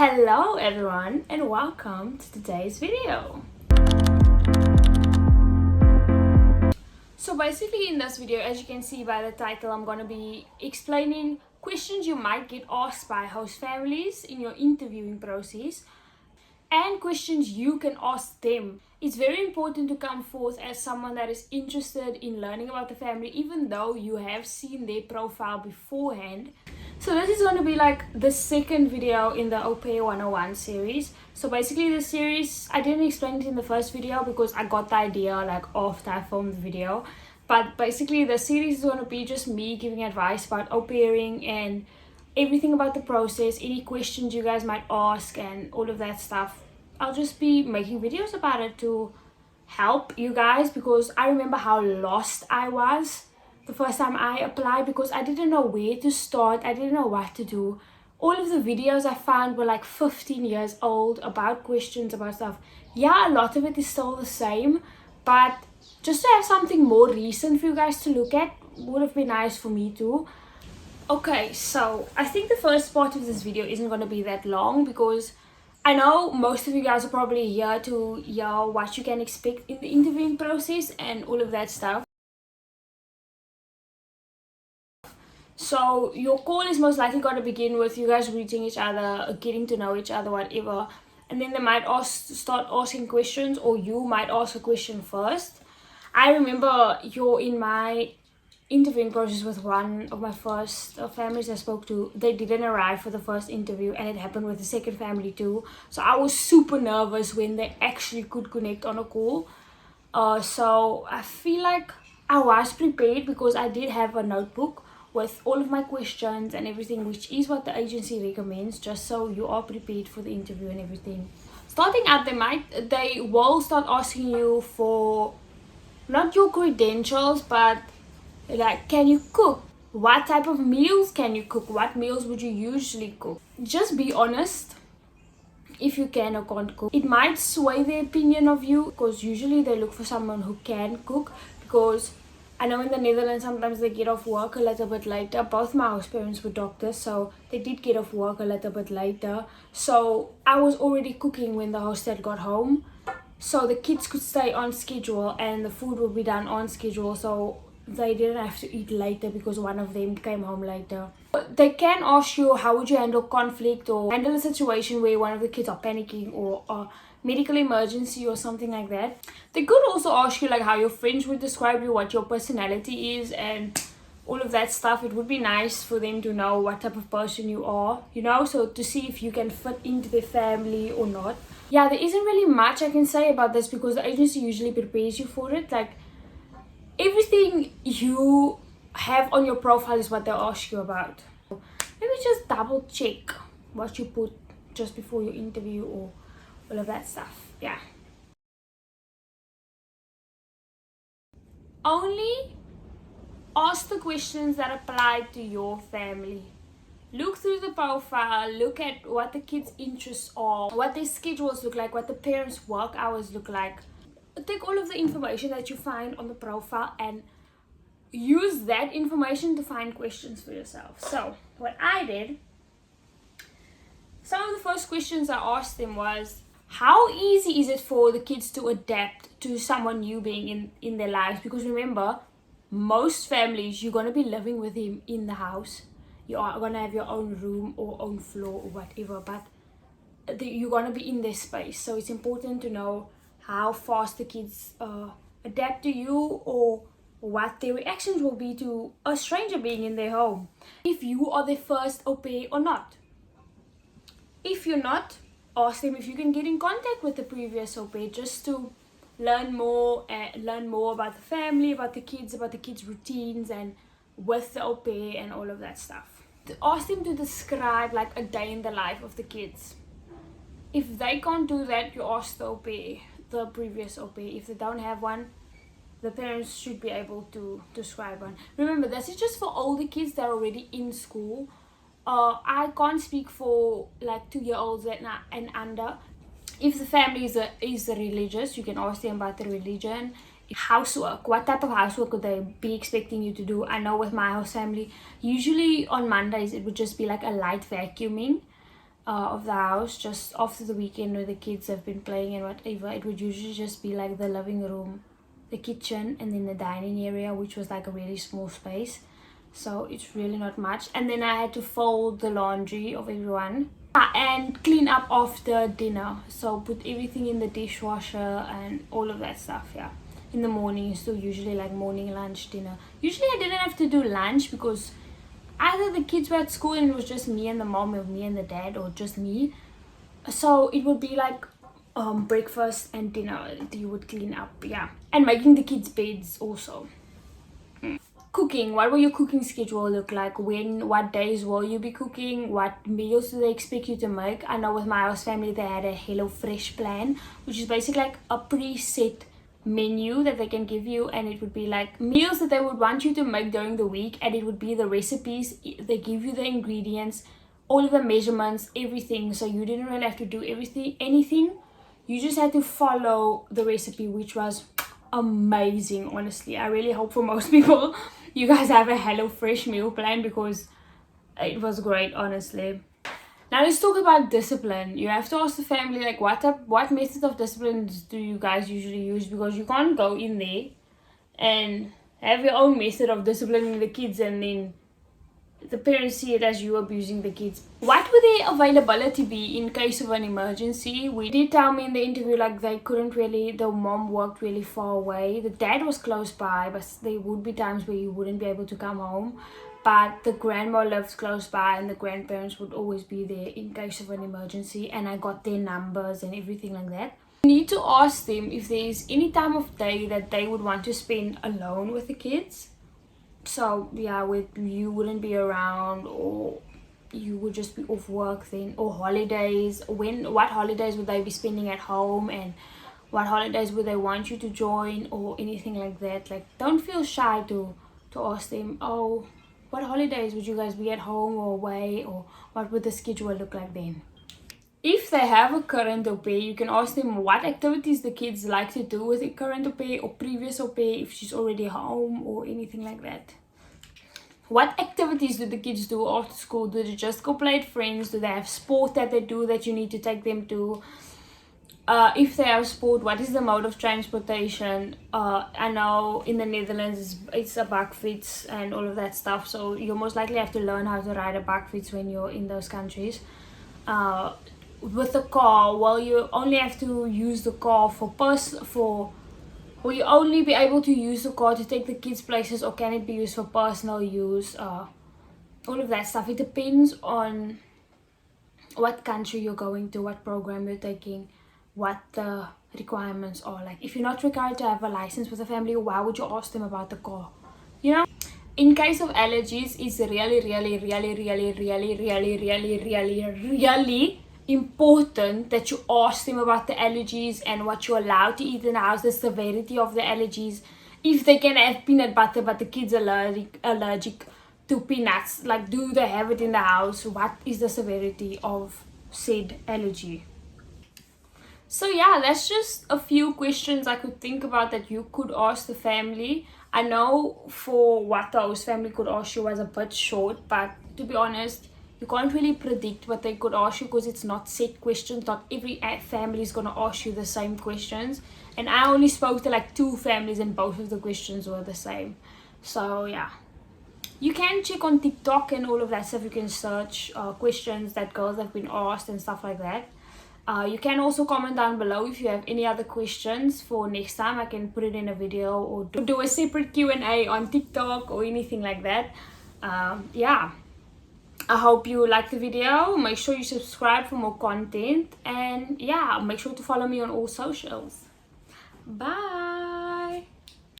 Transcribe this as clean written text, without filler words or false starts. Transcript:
Hello everyone and welcome to today's video. So basically in this video, as you can see by the title, I'm going to be explaining questions you might get asked by host families in your interviewing process and questions you can ask them. It's very important to come forth as someone that is interested in learning about the family even though you have seen their profile beforehand. So this is going to be like the second video in the Au Pair 101 series. So basically the series, I didn't explain it in the first video because I got the idea like after I filmed the video. But basically the series is going to be just me giving advice about au pairing and everything about the process, any questions you guys might ask and all of that stuff. I'll just be making videos about it to help you guys because I remember how lost I was the first time I applied because I didn't know where to start. I didn't know what to do. All of the videos I found were like 15 years old about questions about stuff. Yeah, a lot of it is still the same, but just to have something more recent for you guys to look at would have been nice for me too. Okay, so I think the first part of this video isn't going to be that long because I know most of you guys are probably here to hear what you can expect in the interviewing process and all of that stuff. So your call is most likely going to begin with you guys greeting each other, getting to know each other, whatever. And then they might start asking questions, or you might ask a question first. I remember you're in my interviewing process with one of my first families I spoke to. They didn't arrive for the first interview and it happened with the second family too. So I was super nervous when they actually could connect on a call. So I feel like I was prepared because I did have a notebook with all of my questions and everything, which is what the agency recommends, just so you are prepared for the interview and everything. Starting out, they will start asking you for not your credentials, but like, can you cook? What type of meals can you cook? What meals would you usually cook? Just be honest if you can or can't cook. It might sway their opinion of you because usually they look for someone who can cook, because I know in the Netherlands sometimes they get off work a little bit later. Both my host parents were doctors, so they did get off work a little bit later. So I was already cooking when the host dad got home, so the kids could stay on schedule and the food would be done on schedule, so they didn't have to eat later because one of them came home later. They can ask you how would you handle conflict or handle a situation where one of the kids are panicking or a medical emergency or something like that. They could also ask you like how your friends would describe you, what your personality is and all of that stuff. It would be nice for them to know what type of person you are, you know, so to see if you can fit into their family or not. Yeah, there isn't really much I can say about this because the agency usually prepares you for it. Like, everything you have on your profile is what they'll ask you about. Maybe just double check what you put just before your interview or all of that stuff. Yeah. Only ask the questions that apply to your family. Look through the profile, look at what the kids' interests are, what their schedules look like, what the parents' work hours look like. Take all of the information that you find on the profile and use that information to find questions for yourself. So what I did, some of the first questions I asked them was, how easy is it for the kids to adapt to someone new being in their lives? Because remember, most families, you're going to be living with him in the house. You are going to have your own room or own floor or whatever, but you're going to be in their space. So it's important to know how fast the kids adapt to you or what their reactions will be to a stranger being in their home. If you are their first au pair or not. If you're not, ask them if you can get in contact with the previous au pair just to learn more about the family, about the kids' routines and with the au pair and all of that stuff. Ask them to describe like a day in the life of the kids. If they can't do that, you ask the au pair, the previous au pair. If they don't have one, the parents should be able to describe one. Remember, this is just for older kids that are already in school. I can't speak for like 2-year-olds and under. If the family is religious, you can ask them about the religion. Housework, what type of housework could they be expecting you to do? I know with my house family, usually on Mondays it would just be like a light vacuuming. of the house. Just after the weekend where the kids have been playing and whatever, it would usually just be like the living room, the kitchen, and then the dining area, which was like a really small space. So it's really not much. And then I had to fold the laundry of everyone and clean up after dinner. So put everything in the dishwasher and all of that stuff. Yeah, in the morning. So usually like morning, lunch, dinner. Usually I didn't have to do lunch because either the kids were at school and it was just me and the mom, or me and the dad, or just me. So it would be like breakfast and dinner you would clean up. Yeah, and making the kids beds also. Cooking, what will your cooking schedule look like? What days will you be cooking? What meals do they expect you to make? I know with my house family they had a HelloFresh plan, which is basically like a preset menu that they can give you, and it would be like meals that they would want you to make during the week, and it would be the recipes. They give you the ingredients, all of the measurements, everything, so you didn't really have to do anything. You just had to follow the recipe, which was amazing. Honestly, I really hope for most people you guys have a HelloFresh meal plan, because it was great, honestly. Now let's talk about discipline. You have to ask the family like what method of discipline do you guys usually use, because you can't go in there and have your own method of disciplining the kids and then the parents see it as you abusing the kids. What would their availability be in case of an emergency? We did tell me in the interview like they couldn't really, the mom worked really far away. The dad was close by, but there would be times where you wouldn't be able to come home. But the grandma lives close by and the grandparents would always be there in case of an emergency, and I got their numbers and everything like that. You need to ask them if there's any time of day that they would want to spend alone with the kids. So yeah, you wouldn't be around, or you would just be off work then, or holidays. What holidays would they be spending at home, and what holidays would they want you to join, or anything like that. Like, don't feel shy to ask them, oh, what holidays would you guys be at home or away, or what would the schedule look like then? If they have a current au pair, you can ask them what activities the kids like to do with a current au pair or previous au pair, if she's already home or anything like that. What activities do the kids do after school? Do they just go play with friends? Do they have sport that they do that you need to take them to? If they have sport, what is the mode of transportation? I know in the Netherlands it's a bakfiets and all of that stuff, so you most likely have to learn how to ride a bakfiets when you're in those countries. With the car, well, you only have to use the car will you only be able to use the car to take the kids places, or can it be used for personal use? All of that stuff. It depends on what country you're going to, what program you're taking, what the requirements are. Like, if you're not required to have a license with a family, why would you ask them about the car? You know? In case of allergies, it's really important that you ask them about the allergies and what you're allowed to eat in the house, the severity of the allergies. If they can have peanut butter but the kids are allergic to peanuts, like, do they have it in the house? What is the severity of said allergy? So yeah, that's just a few questions I could think about that you could ask the family. I know for what the host family could ask you was a bit short, but to be honest, you can't really predict what they could ask you because it's not set questions. Not every family is going to ask you the same questions. And I only spoke to like 2 families and both of the questions were the same. So yeah. You can check on TikTok and all of that stuff. You can search questions that girls have been asked and stuff like that. You can also comment down below if you have any other questions for next time. I can put it in a video or do a separate Q&A on TikTok or anything like that. Yeah. I hope you liked the video. Make sure you subscribe for more content. And yeah, make sure to follow me on all socials. Bye.